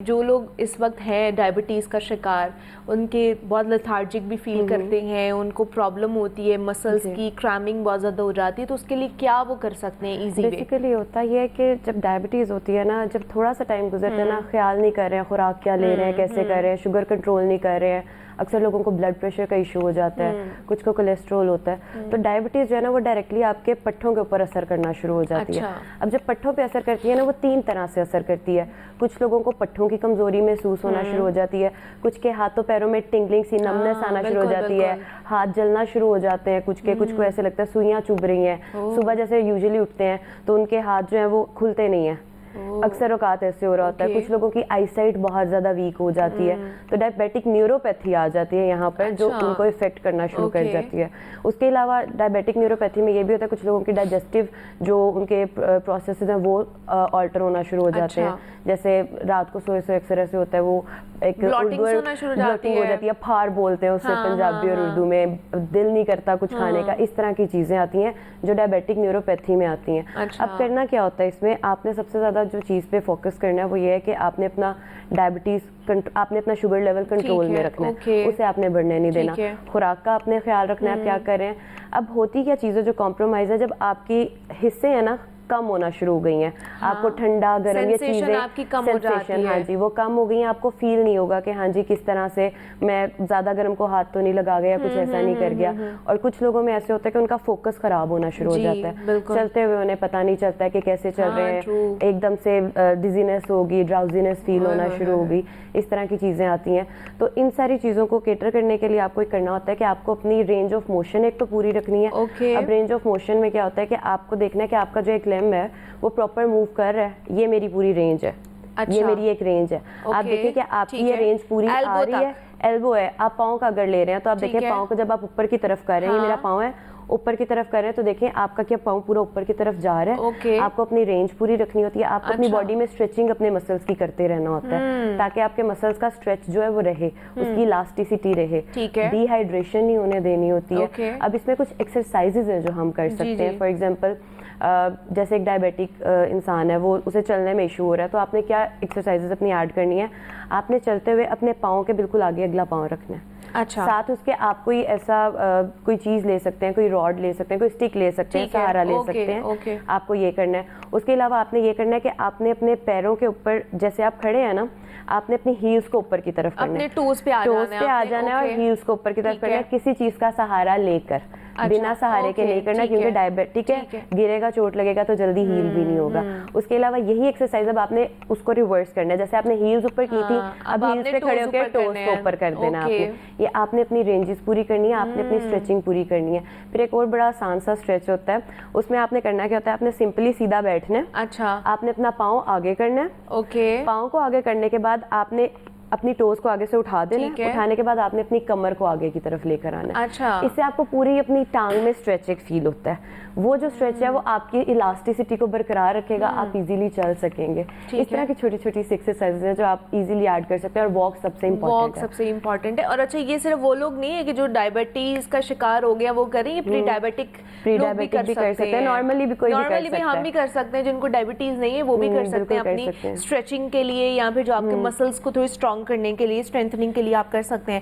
جو لوگ اس وقت ہیں ڈائبٹیز کا شکار، ان کے بہت لیتھارجک بھی فیل کرتے ہیں، ان کو پرابلم ہوتی ہے مسلز کی، کریمنگ بہت زیادہ ہو جاتی ہے، تو اس کے لیے کیا وہ کر سکتے ہیں ایزی وے؟ بیسیکلی ہوتا یہ ہے کہ جب ڈائبٹیز ہوتی ہے نا، جب تھوڑا سا ٹائم گزرتا ہے نا، خیال نہیں کر رہے ہیں خوراک کیا لے رہے ہیں، کیسے کر رہے ہیں، شوگر کنٹرول نہیں کر رہے ہیں، اکثر لوگوں کو بلڈ پریشر کا ایشو ہو جاتا ہے، کچھ کو کولیسٹرول ہوتا ہے، تو ڈائبٹیز جو ہے نا وہ ڈائریکٹلی آپ کے پٹھوں کے اوپر اثر کرنا شروع ہو جاتی ہے۔ اب جب پٹھوں پہ اثر کرتی ہے نا، وہ 3 طرح سے اثر کرتی ہے۔ کچھ لوگوں کو پٹھوں کی کمزوری محسوس ہونا شروع ہو جاتی ہے، کچھ کے ہاتھوں پیروں میں ٹنگلنگ سی نمنس آنا شروع ہو جاتی ہے، ہاتھ جلنا شروع ہو جاتے ہیں، کچھ کو ایسے لگتا ہے سوئیاں چبھ رہی ہیں، صبح جیسے یوزلی اٹھتے ہیں تو ان کے ہاتھ جو ہیں وہ کھلتے نہیں ہیں، اکثر اوقات ایسے ہو رہا ہوتا ہے۔ کچھ لوگوں کی آئی سائٹ بہت زیادہ ویک ہو جاتی ہے، تو ڈائبیٹک نیوروپیتھی آ جاتی ہے یہاں پر، جو ان کو افیکٹ کرنا شروع کر جاتی ہے۔ اس کے علاوہ ڈائبیٹک نیوروپیتھی میں یہ بھی ہوتا ہے کچھ لوگوں کی ڈائجسٹیو جو ان کے پروسیسز ہیں وہ آلٹر ہونا شروع ہو جاتے ہیں، جیسے رات کو سوئے اکثر ایسے ہوتا ہے، وہ ایک بلوٹنگ ہو جاتی ہے، پھار بولتے ہیں اسے پنجابی اور اردو میں، دل نہیں کرتا کچھ کھانے کا، اس طرح کی چیزیں آتی ہیں جو ڈائبیٹک نیوروپیتھی میں آتی ہیں۔ اب کرنا کیا ہوتا ہے اس میں، آپ نے سب سے زیادہ جو چیز پہ فوکس کرنا ہے وہ یہ ہے کہ آپ نے اپنا ڈائبٹیز، آپ نے اپنا شوگر لیول کنٹرول میں رکھنا ہے، اسے آپ نے بڑھنے نہیں دینا۔ خوراک کا آپ نے خیال رکھنا ہے، آپ کیا کر رہے ہیں۔ اب ہوتی کیا چیزیں جو کمپرومائز ہے، جب آپ کی حصے ہیں نا کم ہونا شروع ہو گئی ہیں، آپ کو ٹھنڈا گرم یہ چیزیں سینسیشن، ہاں جی وہ کم ہو گئی ہیں، آپ کو فیل نہیں ہوگا کہ ہاں جی کس طرح سے میں زیادہ گرم کو ہاتھ تو نہیں لگا گیا، کچھ ایسا نہیں کر گیا۔ اور کچھ لوگوں میں ایسے ہوتا ہے کہ ان کا فوکس خراب ہونا شروع ہو جاتا ہے، چلتے ہوئے انہیں پتہ نہیں چلتا ہے کہ کیسے چل رہے ہیں، ایک دم سے ڈیزینس ہوگی، ڈراؤزینس فیل ہونا شروع ہوگی، اس طرح کی چیزیں آتی ہیں۔ تو ان ساری چیزوں کو کیٹر کرنے کے لیے آپ کو کرنا ہوتا ہے کہ آپ کو اپنی رینج آف موشن ایک تو پوری رکھنی ہے۔ اب رینج آف موشن میں کیا ہوتا ہے کہ آپ کو دیکھنا ہے کہ آپ کا جو ایک لمب ہے وہ پراپر موو کر رہا ہے، یہ میری پوری رینج ہے، یہ میری ایک رینج ہے۔ آپ دیکھیں کہ آپ کی یہ رینج پوری آ رہی ہے، ایلبو ہے، آپ پاؤں کا اگر لے رہے ہیں تو آپ دیکھیں پاؤں کو جب آپ اوپر کی طرف کر رہے ہیں، یہ میرا پاؤں ہے، اوپر کی طرف کر رہے ہیں تو دیکھیں آپ کا کیا پاؤں پورا اوپر کی طرف جا رہا ہے۔ آپ کو اپنی رینج پوری رکھنی ہوتی ہے، آپ کو اپنی باڈی میں اسٹریچنگ اپنے مسلس کی کرتے رہنا ہوتا ہے تاکہ آپ کے مسلس کا اسٹریچ جو ہے وہ رہے، اس کی الاسٹیسٹی رہے، ڈی ہائیڈریشن نہیں ہونے دینی ہوتی ہے۔ اب اس میں کچھ ایکسرسائزز ہیں جو ہم کر سکتے ہیں، فار ایگزامپل جیسے ایک ڈائبیٹک انسان ہے، وہ اسے چلنے میں ایشو ہو رہا ہے، تو آپ نے کیا ایکسرسائزز اپنی ایڈ کرنی ہے، آپ نے چلتے ہوئے اپنے پاؤں کے بالکل آگے اگلا پاؤں رکھنا ہے، ساتھ اس کے آپ کوئی ایسا کوئی چیز لے سکتے ہیں، کوئی راڈ لے سکتے ہیں، کوئی اسٹک لے سکتے ہیں، سہارا لے سکتے ہیں، آپ کو یہ کرنا ہے۔ اس کے علاوہ آپ نے یہ کرنا ہے کہ آپ نے اپنے پیروں کے اوپر جیسے آپ کھڑے ہیں نا، آپ نے اپنی ہیلز کو اوپر کی طرف کرنا ہے، اپنے ٹوز پہ آ جانا ہے اور ہیلز کو اوپر کی طرف کرنا ہے، کسی چیز کا سہارا لے کر، بنا سہارے کے نہیں کرنا، کیونکہ ڈائبیٹک ہے، گرے گا چوٹ لگے گا تو جلدی ہیل بھی نہیں ہوگا۔ اس کے علاوہ یہی ایکسرسائز اب آپ نے اس کو ریورس کرنا ہے، جیسے آپ نے ہیلز اوپر کی تھی، اب ہیلز پہ کھڑے ہو کے ٹوز کو اوپر کر دینا آپ نے۔ یہ آپ نے اپنی رینجز پوری کرنی ہے، آپ نے اپنی اسٹریچنگ پوری کرنی ہے۔ پھر ایک اور بڑا آسان سا اسٹریچ ہوتا ہے، اس میں آپ نے کرنا کیا ہوتا ہے، آپ نے سمپلی سیدھا بیٹھنا ہے، آپ نے اپنا پاؤں آگے کرنا ہے، پاؤں کو آگے کرنے کے بعد آپ نے اپنی ٹوز کو آگے سے اٹھا دینا ہے، اٹھانے کے بعد آپ نے اپنی کمر کو آگے کی طرف لے کر آنا ہے۔ اس سے آپ کو پوری اپنی ٹانگ میں اسٹریچ ایک فیل ہوتا ہے، وہ جو اسٹریچ ہے وہ آپ کی الاسٹیسٹی کو برقرار رکھے گا، آپ ایزیلی چل سکیں گے۔ اس طرح کی چھوٹی چھوٹی ایکسرسائزز ہیں جو آپ ایزیلی ایڈ کر سکتے ہیں، اور واک سب سے امپورٹنٹ ہے۔ اور اچھا یہ صرف وہ لوگ نہیں ہے کہ جو ڈائبٹیز کا شکار ہو گیا وہ کریں، یہ پری ڈائبٹک بھی کر سکتے ہیں، نارملی بھی کوئی بھی ہم بھی کر سکتے ہیں، جن کو ڈائبٹیز نہیں ہے وہ بھی کر سکتے ہیں، اپنی اسٹریچنگ کے لیے یا پھر جو آپ کے مسلس کو تھوڑی اسٹرانگ کرنے کے لیے، اسٹرینتھننگ کے لیے آپ کر سکتے ہیں۔